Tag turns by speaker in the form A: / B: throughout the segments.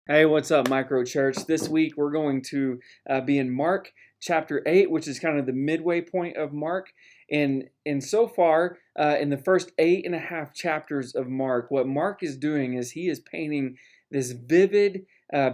A: Hey, what's up, microchurch? This week we're going to be in Mark chapter 8, which is kind of the midway point of Mark. And so far, in the first 8.5 chapters of Mark, what Mark is doing is he is painting this vivid,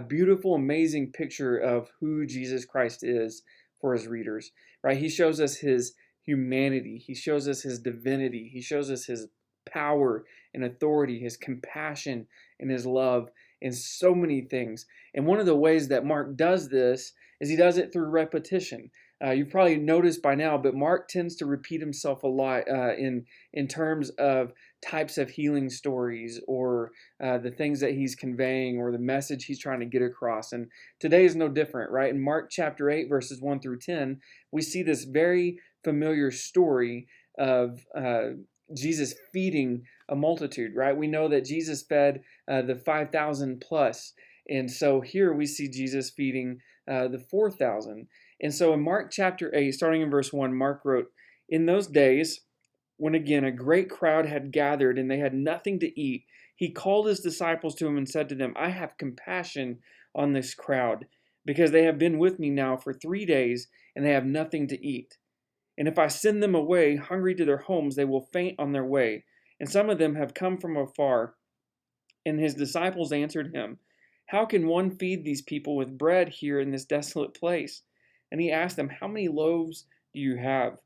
A: beautiful, amazing picture of who Jesus Christ is for his readers, right? He shows us his humanity, he shows us his divinity, he shows us his power and authority, his compassion and his love in so many things. And one of the ways that Mark does this is he does it through repetition. You've probably noticed by now, but Mark tends to repeat himself a lot in terms of types of healing stories or the things that he's conveying or the message he's trying to get across. And today is no different, right? In Mark chapter 8, verses 1 through 10, we see this very familiar story of Jesus feeding a multitude, right? We know that Jesus fed the 5,000 plus. And so here we see Jesus feeding the 4,000. And so in Mark chapter 8, starting in verse 1, Mark wrote, "In those days, when again a great crowd had gathered and they had nothing to eat, he called his disciples to him and said to them, 'I have compassion on this crowd, because they have been with me now for 3 days and they have nothing to eat. And if I send them away hungry to their homes, they will faint on their way. And some of them have come from afar.' And his disciples answered him, 'How can one feed these people with bread here in this desolate place?' And he asked them, 'How many loaves do you have?'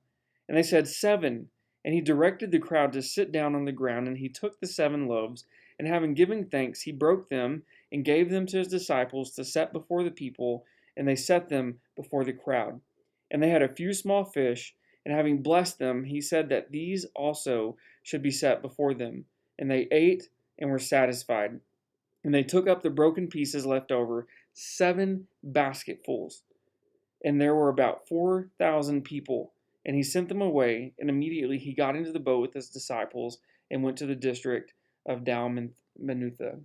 A: And they said, 7. And he directed the crowd to sit down on the ground, and he took the 7 loaves, and having given thanks, he broke them and gave them to his disciples to set before the people, and they set them before the crowd. And they had a few small fish, and having blessed them, he said that these also should be set before them. And they ate and were satisfied. And they took up the broken pieces left over, 7 basketfuls. And there were about 4,000 people. And he sent them away, and immediately he got into the boat with his disciples and went to the district of Dalmanutha."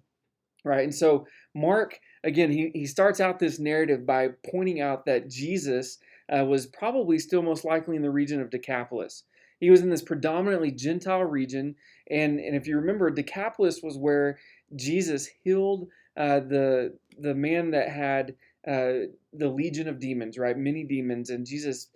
A: Right? And so Mark, again, he starts out this narrative by pointing out that Jesus was probably still most likely in the region of Decapolis. He was in this predominantly Gentile region, and if you remember, Decapolis was where Jesus healed the man that had the legion of demons, right? Many demons, and Jesus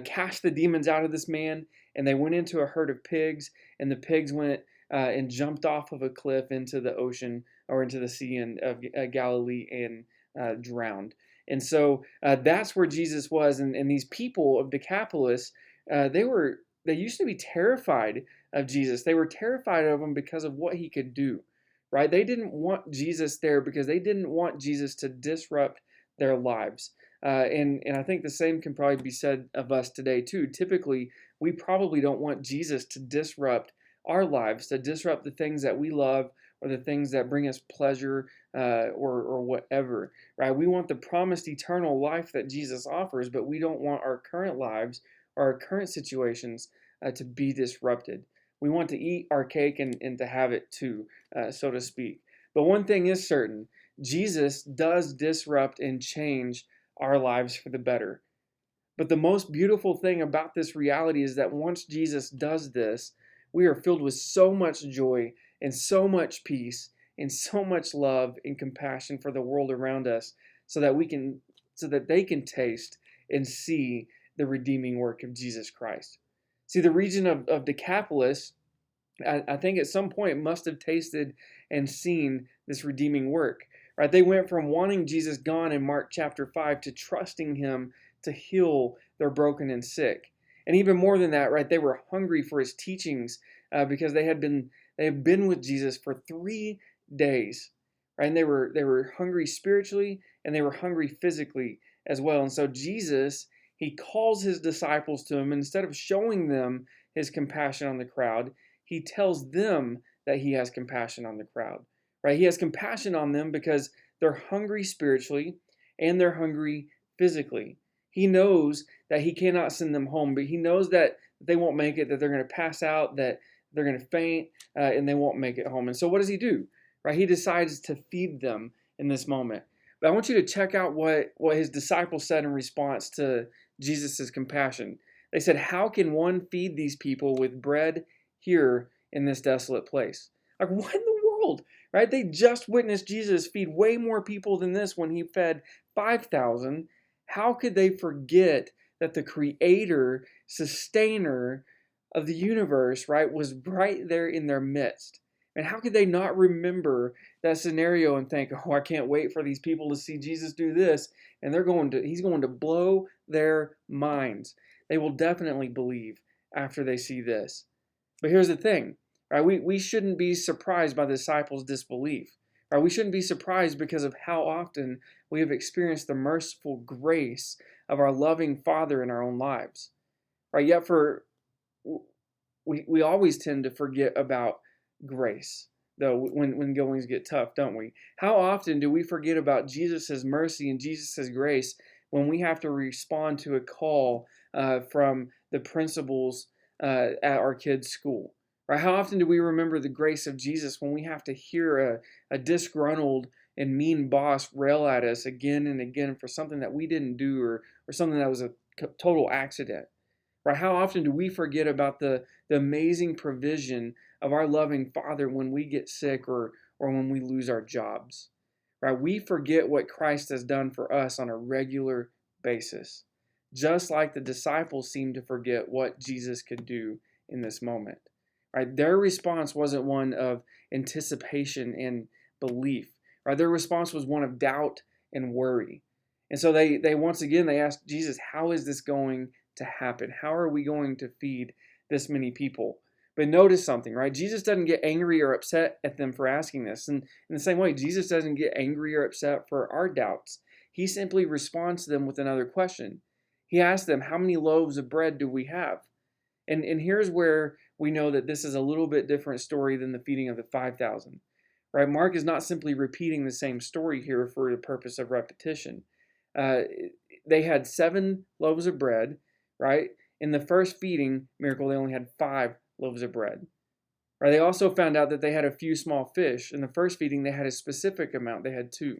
A: cast the demons out of this man, and they went into a herd of pigs, and the pigs went and jumped off of a cliff into the ocean or into the sea of Galilee and drowned. And so that's where Jesus was. And these people of Decapolis, they used to be terrified of Jesus. They were terrified of him because of what he could do, right? They didn't want Jesus there because they didn't want Jesus to disrupt their lives. And I think the same can probably be said of us today too. Typically, we probably don't want Jesus to disrupt our lives, to disrupt the things that we love or the things that bring us pleasure or whatever, right? We want the promised eternal life that Jesus offers, but we don't want our current lives or our current situations to be disrupted. We want to eat our cake and to have it too, so to speak. But one thing is certain, Jesus does disrupt and change our lives for the better. But the most beautiful thing about this reality is that once Jesus does this, we are filled with so much joy and so much peace and so much love and compassion for the world around us so that they can taste and see the redeeming work of Jesus Christ. See, the region of Decapolis, I think at some point must have tasted and seen this redeeming work. Right? They went from wanting Jesus gone in Mark chapter 5 to trusting him to heal their broken and sick. And even more than that, right? They were hungry for his teachings because they had been with Jesus for 3 days, right? And they were hungry spiritually and they were hungry physically as well. And so Jesus, he calls his disciples to him, and instead of showing them his compassion on the crowd, he tells them that he has compassion on the crowd, right? He has compassion on them because they're hungry spiritually and they're hungry physically. He knows that he cannot send them home, but he knows that they won't make it, that they're going to pass out, that they're going to faint, and they won't make it home. And so what does he do? Right? He decides to feed them in this moment. But I want you to check out what his disciples said in response to Jesus' compassion. They said, "How can one feed these people with bread here in this desolate place?" Like, what in the world, right? They just witnessed Jesus feed way more people than this when he fed 5,000. How could they forget that the creator, sustainer of the universe, right, was right there in their midst? And how could they not remember that scenario and think, oh, I can't wait for these people to see Jesus do this, and he's going to blow their minds. They will definitely believe after they see this. But here's the thing, right? We shouldn't be surprised by the disciples' disbelief. Right? We shouldn't be surprised because of how often we have experienced the merciful grace of our loving Father in our own lives. Right? Yet we always tend to forget about grace, though, when goings get tough, don't we? How often do we forget about Jesus' mercy and Jesus' grace when we have to respond to a call from the principals at our kids' school? Right? How often do we remember the grace of Jesus when we have to hear a disgruntled and mean boss rail at us again and again for something that we didn't do, or something that was a total accident? Right? How often do we forget about the amazing provision of our loving Father when we get sick, or when we lose our jobs? Right? We forget what Christ has done for us on a regular basis, just like the disciples seem to forget what Jesus could do in this moment. Right? Their response wasn't one of anticipation and belief. Right? Their response was one of doubt and worry. And so they once again they asked Jesus, how is this going to happen? How are we going to feed this many people? But notice something, right? Jesus doesn't get angry or upset at them for asking this. And in the same way, Jesus doesn't get angry or upset for our doubts. He simply responds to them with another question. He asks them, how many loaves of bread do we have? And here's where we know that this is a little bit different story than the feeding of the 5,000. Right? Mark is not simply repeating the same story here for the purpose of repetition. They had 7 loaves of bread, right? In the first feeding miracle, they only had 5 loaves of bread. Right? They also found out that they had a few small fish. In the first feeding, they had a specific amount. They had 2.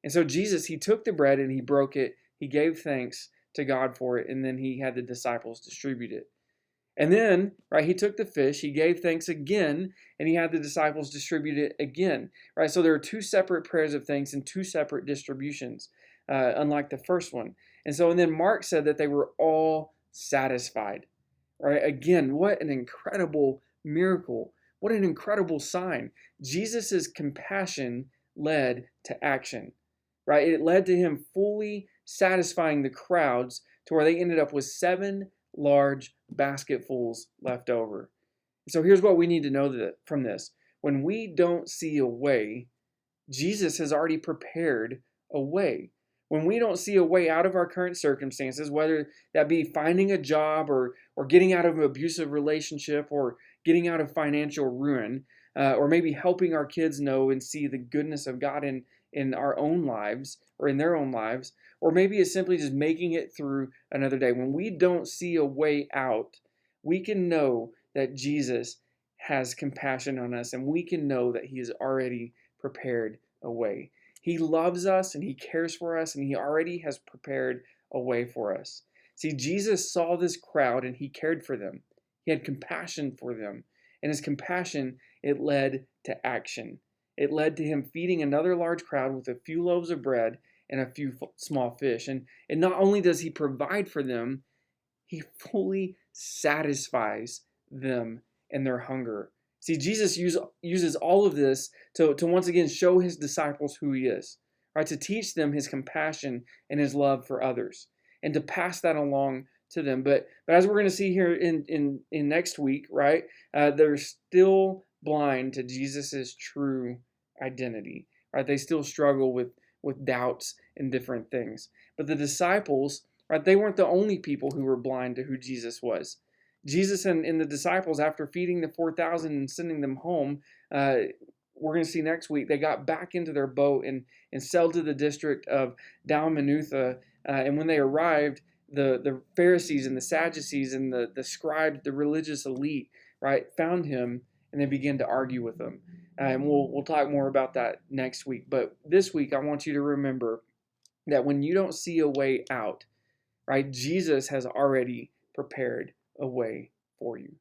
A: And so Jesus, he took the bread and he broke it. He gave thanks to God for it, and then he had the disciples distribute it. And then, right, he took the fish, he gave thanks again, and he had the disciples distribute it again. Right? So there are 2 separate prayers of thanks and 2 separate distributions, unlike the first one. And then Mark said that they were all satisfied. Right? Again, what an incredible miracle. What an incredible sign. Jesus' compassion led to action. Right? It led to him fully satisfying the crowds to where they ended up with 7 large basketfuls left over. So here's what we need to know from this. When we don't see a way, Jesus has already prepared a way. When we don't see a way out of our current circumstances, whether that be finding a job, or getting out of an abusive relationship, or getting out of financial ruin, or maybe helping our kids know and see the goodness of God in our own lives, or in their own lives, or maybe it's simply just making it through another day. When we don't see a way out, we can know that Jesus has compassion on us, and we can know that he has already prepared a way. He loves us and he cares for us, and he already has prepared a way for us. See, Jesus saw this crowd and he cared for them. He had compassion for them. And his compassion, it led to action. It led to him feeding another large crowd with a few loaves of bread and a few small fish. And not only does he provide for them, he fully satisfies them and their hunger. See, Jesus uses all of this to once again show his disciples who he is, right? To teach them his compassion and his love for others, and to pass that along to them. But as we're going to see here in next week, right? They're still blind to Jesus's true identity, right? They still struggle with doubts and different things. But the disciples, right? They weren't the only people who were blind to who Jesus was. Jesus and the disciples, after feeding the 4,000 and sending them home, we're going to see next week, they got back into their boat and sailed to the district of Dalmanutha. And when they arrived, the Pharisees and the Sadducees and the scribes, the religious elite, right, found him, and they began to argue with him. And we'll talk more about that next week. But this week, I want you to remember that when you don't see a way out, right, Jesus has already prepared a way for you.